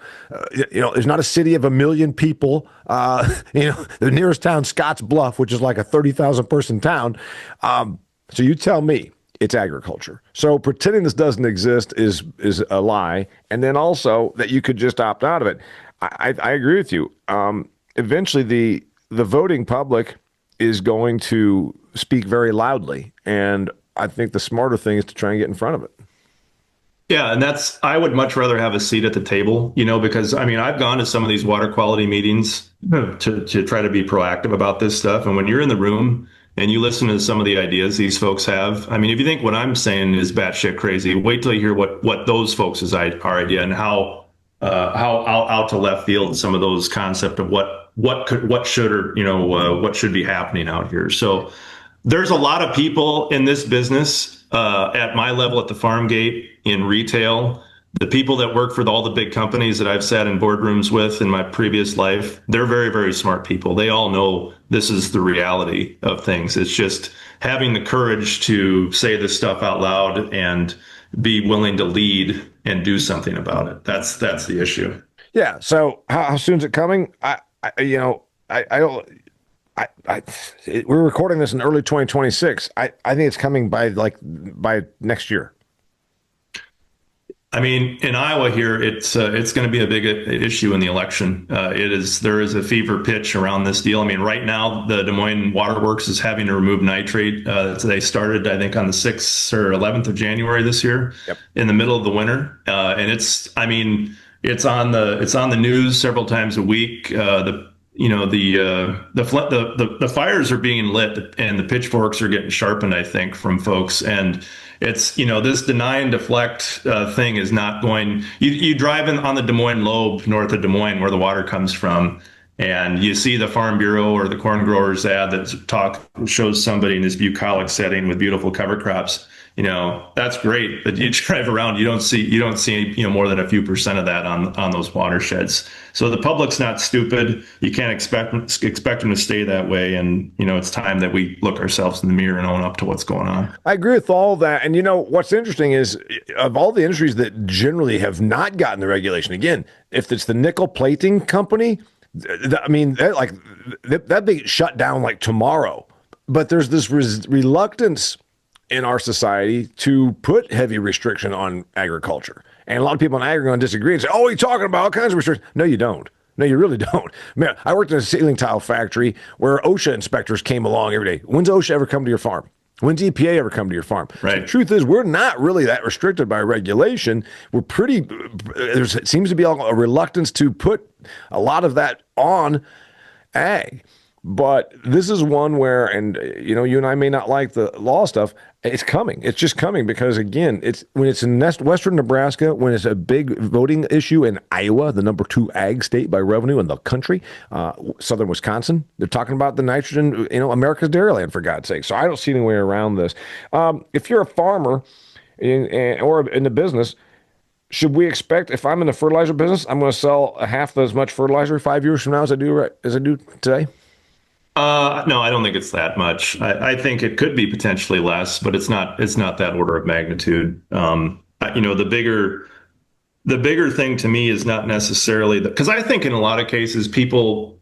there's not a city of 1 million people. The nearest town, Scotts Bluff, which is like a 30,000 person town. So you tell me it's agriculture. So pretending this doesn't exist is a lie. And then also that you could just opt out of it. I agree with you. Eventually, the voting public is going to speak very loudly. And I think the smarter thing is to try and get in front of it. Yeah, and I would much rather have a seat at the table, because I've gone to some of these water quality meetings to try to be proactive about this stuff. And when you're in the room and you listen to some of the ideas these folks have, if you think what I'm saying is batshit crazy, wait till you hear what those folks' idea and how out to left field some of those concepts of what should be happening out here. So there's a lot of people in this business at my level at the farm gate, in retail, the people that work for all the big companies that I've sat in boardrooms with in my previous life. They're very, very smart people. They all know this is the reality of things. It's just having the courage to say this stuff out loud and be willing to lead and do something about it. That's the issue. Yeah. So how soon is it coming? We're recording this in early 2026. I think it's coming by next year. In Iowa here, it's going to be a big issue in the election. There is a fever pitch around this deal. Right now, the Des Moines Water Works is having to remove nitrate. They started, I think, on the 6th or 11th of January this year, yep, in the middle of the winter. And it's on the news several times a week. The fires are being lit and the pitchforks are getting sharpened, I think, from folks. And it's, this deny and deflect thing is not going. You drive on the Des Moines Lobe north of Des Moines, where the water comes from, and you see the Farm Bureau or the corn growers ad that shows somebody in this bucolic setting with beautiful cover crops. That's great, but you drive around, you don't see more than a few percent of that on those watersheds. So the public's not stupid. You can't expect them to stay that way. And it's time that we look ourselves in the mirror and own up to what's going on. I agree with all that. And what's interesting is, of all the industries that generally have not gotten the regulation, again, if it's the nickel plating company, that'd be shut down like tomorrow. But there's this reluctance in our society to put heavy restriction on agriculture. And a lot of people in ag are going to disagree and say, oh, you're talking about all kinds of restrictions. No, you don't. No, you really don't. I worked in a ceiling tile factory where OSHA inspectors came along every day. When's OSHA ever come to your farm? When's EPA ever come to your farm? So the Right. truth is, we're not really that restricted by regulation. We're pretty, it seems to be a reluctance to put a lot of that on ag. But this is one where, and you and I may not like the law stuff. It's coming. It's just coming because again, it's when it's in western Nebraska, when it's a big voting issue in Iowa, the number 2 ag state by revenue in the country, southern Wisconsin. They're talking about the nitrogen, America's dairyland for God's sake. So I don't see any way around this. If you're a farmer or in the business, should we expect if I'm in the fertilizer business, I'm going to sell half as much fertilizer 5 years from now as I do today? No, I don't think it's that much. I think it could be potentially less, but it's not. It's not that order of magnitude. The bigger thing to me is not necessarily because I think in a lot of cases people.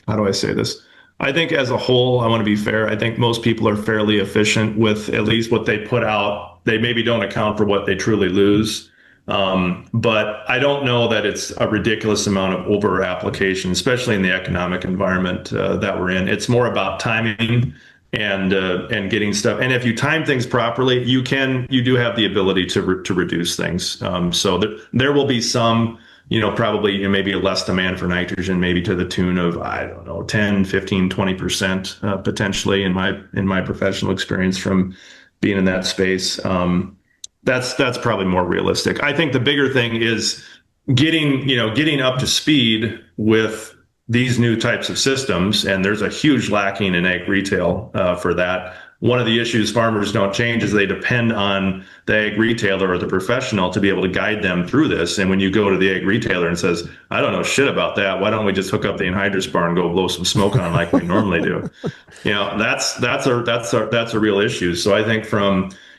How do I say this? I think as a whole, I want to be fair. I think most people are fairly efficient with at least what they put out. They maybe don't account for what they truly lose. But I don't know that it's a ridiculous amount of over application, especially in the economic environment that we're in. It's more about timing and getting stuff. And if you time things properly, you do have the ability to reduce things. So there will be some, probably maybe a less demand for nitrogen, maybe to the tune of, I don't know, 10, 15, 20% potentially in my professional experience from being in that space. That's probably more realistic. I think the bigger thing is getting up to speed with these new types of systems, and there's a huge lacking in ag retail for that. One of the issues farmers don't change is they depend on the ag retailer or the professional to be able to guide them through this. And when you go to the ag retailer and says, I don't know shit about that, why don't we just hook up the anhydrous bar and go blow some smoke on like we normally do? That's a real issue. So I think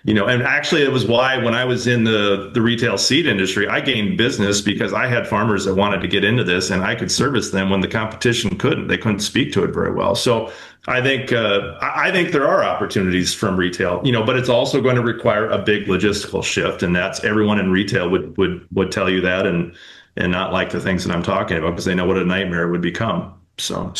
and actually it was why when I was in the retail seed industry, I gained business because I had farmers that wanted to get into this and I could service them when the competition couldn't. They couldn't speak to it very well. So I think there are opportunities from retail, but it's also going to require a big logistical shift, and that's everyone in retail would tell you that and not like the things that I'm talking about because they know what a nightmare it would become. So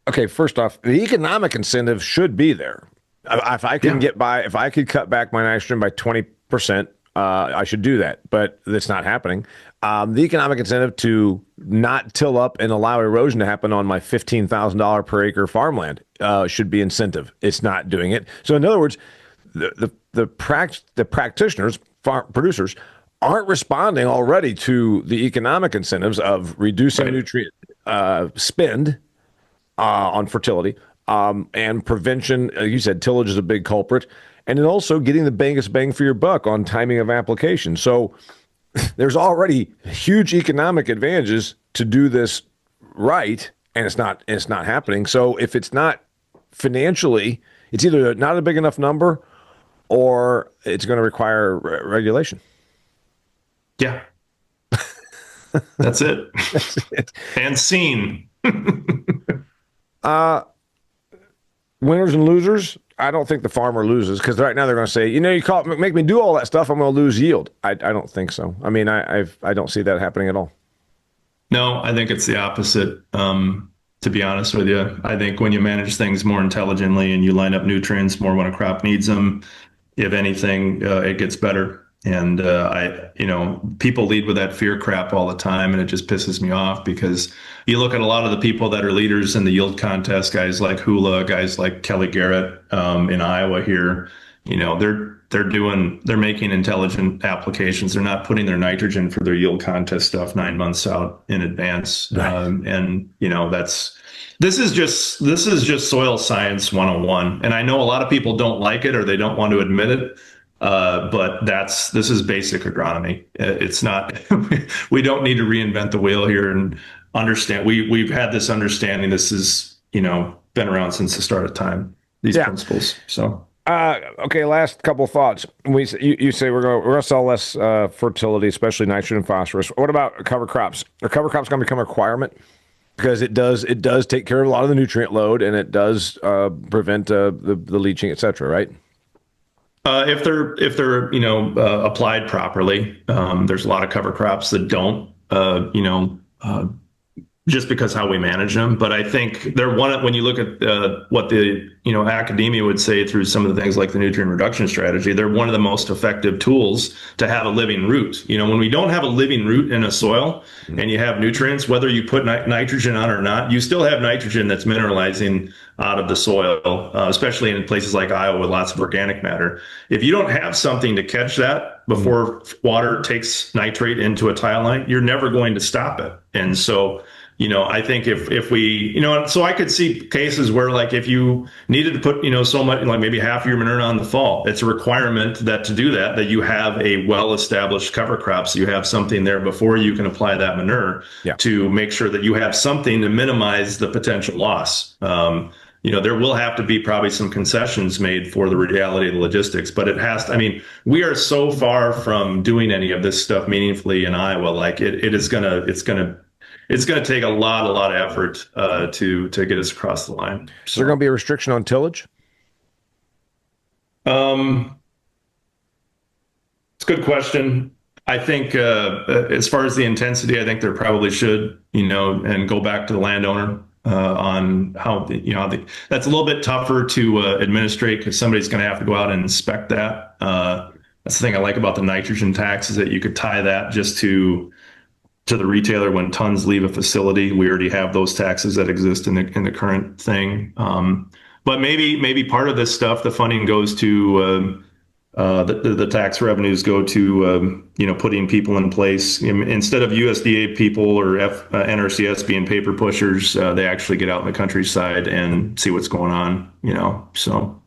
okay, first off, the economic incentive should be there. If I can if I could cut back my nitrogen by 20%, I should do that, but that's not happening. The economic incentive to not till up and allow erosion to happen on my $15,000 per acre farmland should be incentive. It's not doing it. So in other words, the practitioners, producers, aren't responding already to the economic incentives of reducing nutrient spend on fertility. And prevention, you said tillage is a big culprit, and then also getting the biggest bang for your buck on timing of application. So there's already huge economic advantages to do this right, and it's not happening. So if it's not financially, it's either not a big enough number or it's going to require regulation. Yeah, that's it. That's it. And seen. Winners and losers. I don't think the farmer loses because right now they're going to say, make me do all that stuff, I'm going to lose yield. I don't think so. I mean, I don't see that happening at all. No, I think it's the opposite. To be honest with you, I think when you manage things more intelligently and you line up nutrients more when a crop needs them, if anything, it gets better. And people lead with that fear crap all the time, and it just pisses me off because you look at a lot of the people that are leaders in the yield contest, guys like Hula, guys like Kelly Garrett in Iowa here. They're making intelligent applications. They're not putting their nitrogen for their yield contest stuff 9 months out in advance. Right. This is just soil science 101. And I know a lot of people don't like it or they don't want to admit it. But this is basic agronomy. It's not, we don't need to reinvent the wheel here and understand. We've had this understanding. This is, been around since the start of time, these principles. So, okay. Last couple of thoughts. You say we're going to sell less, fertility, especially nitrogen and phosphorus. What about cover crops? Are cover crops going to become a requirement? Because it does take care of a lot of the nutrient load and it does, prevent, the leaching, et cetera, right? If they're applied properly, there's a lot of cover crops that don't just because how we manage them. But I think they're one, when you look at what the, academia would say through some of the things like the nutrient reduction strategy, they're one of the most effective tools to have a living root. When we don't have a living root in a soil and you have nutrients, whether you put nitrogen on or not, you still have nitrogen that's mineralizing out of the soil, especially in places like Iowa with lots of organic matter. If you don't have something to catch that before water takes nitrate into a tile line, you're never going to stop it. And so, I think if we, so I could see cases where, like, if you needed to put, so much, like maybe half of your manure on the fall, it's a requirement that to do that you have a well-established cover crop. So you have something there before you can apply that manure to make sure that you have something to minimize the potential loss. There will have to be probably some concessions made for the reality of the logistics, but we are so far from doing any of this stuff meaningfully in Iowa. Like it's going to take a lot of effort to get us across the line. So there going to be a restriction on tillage? It's a good question. I think as far as the intensity, I think there probably should, and go back to the landowner on how that's a little bit tougher to administrate, because somebody's going to have to go out and inspect that. That's the thing I like about the nitrogen tax, is that you could tie that just to the retailer when tons leave a facility. We already have those taxes that exist in the current thing. But maybe part of this stuff, the funding goes to the tax revenues go to putting people in place. Instead of USDA people or NRCS being paper pushers, they actually get out in the countryside and see what's going on. So.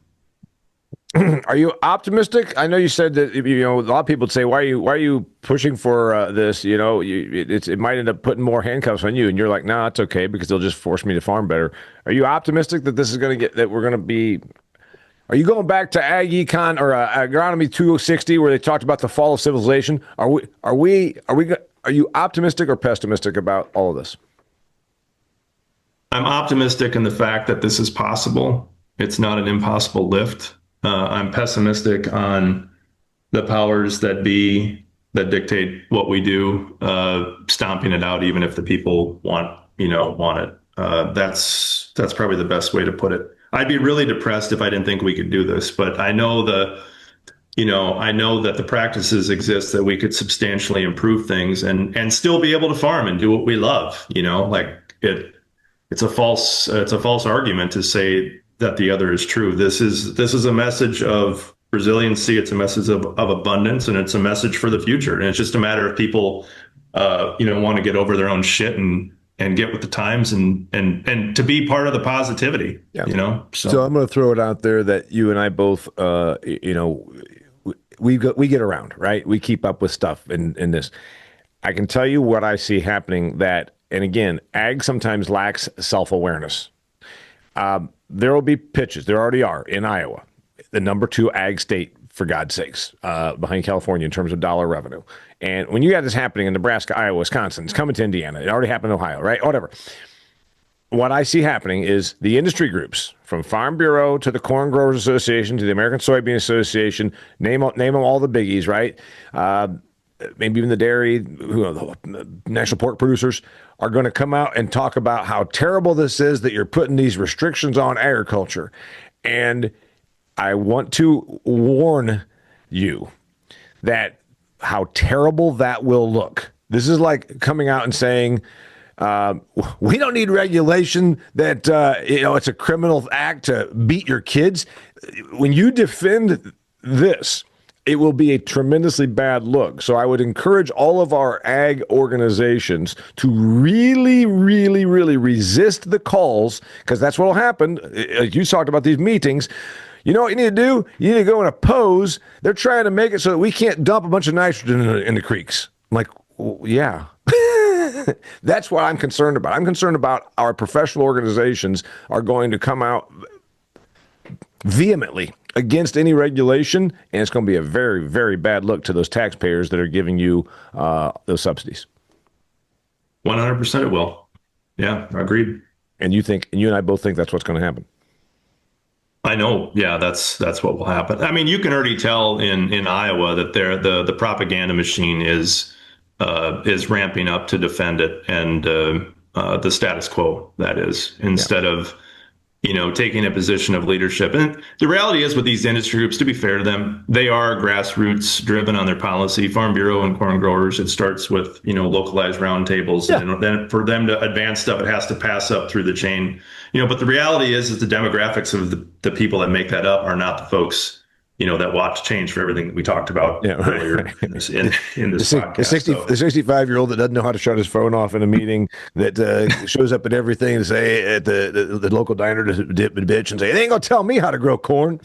Are you optimistic? I know you said that a lot of people would say, "Why are you pushing for this?" It might end up putting more handcuffs on you, and you're like, "No, it's okay because they'll just force me to farm better." Are you optimistic that this is going to that we're going to be? Are you going back to Ag Econ or Agronomy 260 where they talked about the fall of civilization? Are you optimistic or pessimistic about all of this? I'm optimistic in the fact that this is possible. It's not an impossible lift. I'm pessimistic on the powers that be that dictate what we do, stomping it out, even if the people want it. That's probably the best way to put it. I'd be really depressed if I didn't think we could do this, but I know that the practices exist that we could substantially improve things and still be able to farm and do what we love. It's a false argument to say that the other is true. This is a message of resiliency. It's a message of abundance, and it's a message for the future. And it's just a matter of people, want to get over their own shit and get with the times and to be part of the positivity. Yeah. So I'm going to throw it out there that you and I both, we get around, right? We keep up with stuff in this. I can tell you what I see happening. And again, ag sometimes lacks self-awareness. There will be pitches. There already are in Iowa, the number 2 ag state, for God's sakes, behind California in terms of dollar revenue. And when you got this happening in Nebraska, Iowa, Wisconsin, it's coming to Indiana. It already happened in Ohio, right? Whatever. What I see happening is the industry groups, from Farm Bureau to the Corn Growers Association to the American Soybean Association, name them all the biggies, right? Maybe even the dairy, the national pork producers are going to come out and talk about how terrible this is that you're putting these restrictions on agriculture. And I want to warn you that how terrible that will look. This is like coming out and saying, we don't need regulation that, it's a criminal act to beat your kids. When you defend this, it will be a tremendously bad look. So I would encourage all of our ag organizations to really, really, really resist the calls, because that's what will happen. You talked about these meetings. You know what you need to do? You need to go and oppose. They're trying to make it so that we can't dump a bunch of nitrogen in the creeks. I'm like, well, yeah. That's what I'm concerned about. I'm concerned about our professional organizations are going to come out vehemently against any regulation, and it's going to be a very, very bad look to those taxpayers that are giving you those subsidies. 100% it will. Yeah, agreed. And you and I both think that's what's going to happen. I know. Yeah, that's what will happen. I mean, you can already tell in Iowa that the propaganda machine is ramping up to defend it, and the status quo, that is, instead of, taking a position of leadership. And the reality is with these industry groups, to be fair to them, they are grassroots driven on their policy. Farm Bureau and corn growers, it starts with, localized roundtables. Yeah. And then for them to advance stuff, it has to pass up through the chain. But the reality is the demographics of the people that make that up are not the folks that watch change for everything that we talked about earlier in this podcast. The 65-year-old that doesn't know how to shut his phone off in a meeting, that shows up at everything to say at the local diner to dip and bitch and say, they ain't gonna tell me how to grow corn.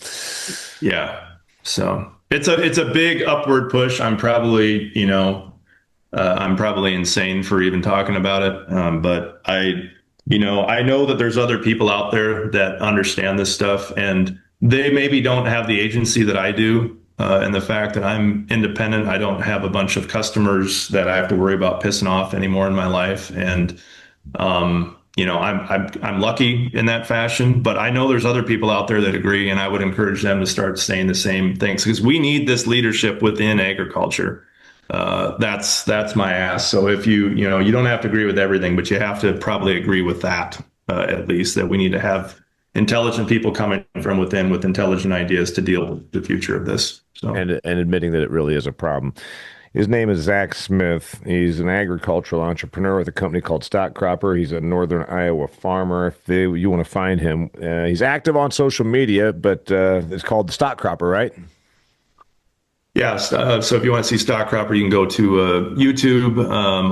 Yeah. So it's a big upward push. I'm probably, insane for even talking about it. But I know that there's other people out there that understand this stuff, and they maybe don't have the agency that I do. And the fact that I'm independent, I don't have a bunch of customers that I have to worry about pissing off anymore in my life. And, I'm lucky in that fashion, but I know there's other people out there that agree, and I would encourage them to start saying the same things, because we need this leadership within agriculture. That's my ask. So if you don't have to agree with everything, but you have to probably agree with that, at least, that we need to have intelligent people coming from within with intelligent ideas to deal with the future of this. So and admitting that it really is a problem. His name is Zach Smith. He's an agricultural entrepreneur with a company called Stock Cropper. He's a northern Iowa farmer. If you want to find him, he's active on social media, but it's called the Stock Cropper, right? Yeah. So if you want to see Stock Cropper, you can go to YouTube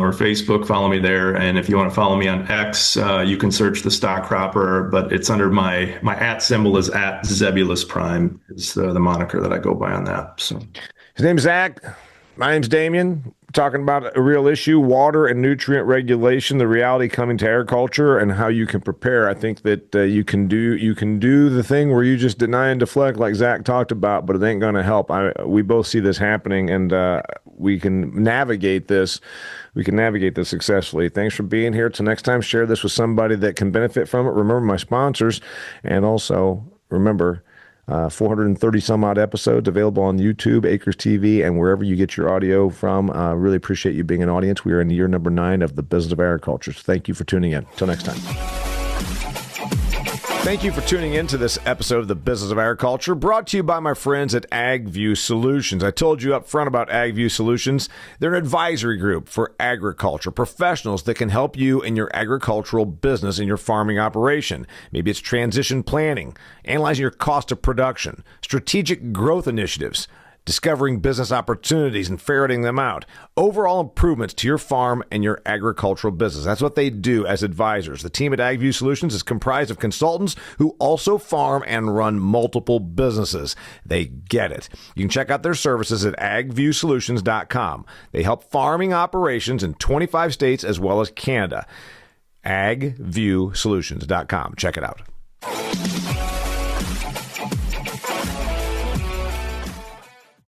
or Facebook. Follow me there. And if you want to follow me on X, you can search the Stock Cropper, but it's under my @ symbol is @Zebulus Prime is the moniker that I go by on that. So his name's Zach. My name's Damian. We're talking about a real issue, water and nutrient regulation, the reality coming to agriculture, and how you can prepare. I think that you can do the thing where you just deny and deflect like Zach talked about, but it ain't going to help. We both see this happening, and we can navigate this. We can navigate this successfully. Thanks for being here. Till next time, share this with somebody that can benefit from it. Remember my sponsors, and also remember 430 some odd episodes available on YouTube, Acres TV, and wherever you get your audio from. Really appreciate you being an audience. We are in year number 9 of the Business of Agriculture. So thank you for tuning in. Till next time. Thank you for tuning in to this episode of the Business of Agriculture, brought to you by my friends at AgView Solutions. I told you up front about AgView Solutions. They're an advisory group for agriculture professionals that can help you in your agricultural business, in your farming operation. Maybe it's transition planning, analyzing your cost of production, strategic growth initiatives, discovering business opportunities and ferreting them out, overall improvements to your farm and your agricultural business. That's what they do as advisors. The team at AgView Solutions is comprised of consultants who also farm and run multiple businesses. They get it. You can check out their services at agviewsolutions.com. They help farming operations in 25 states as well as Canada. agviewsolutions.com. Check it out.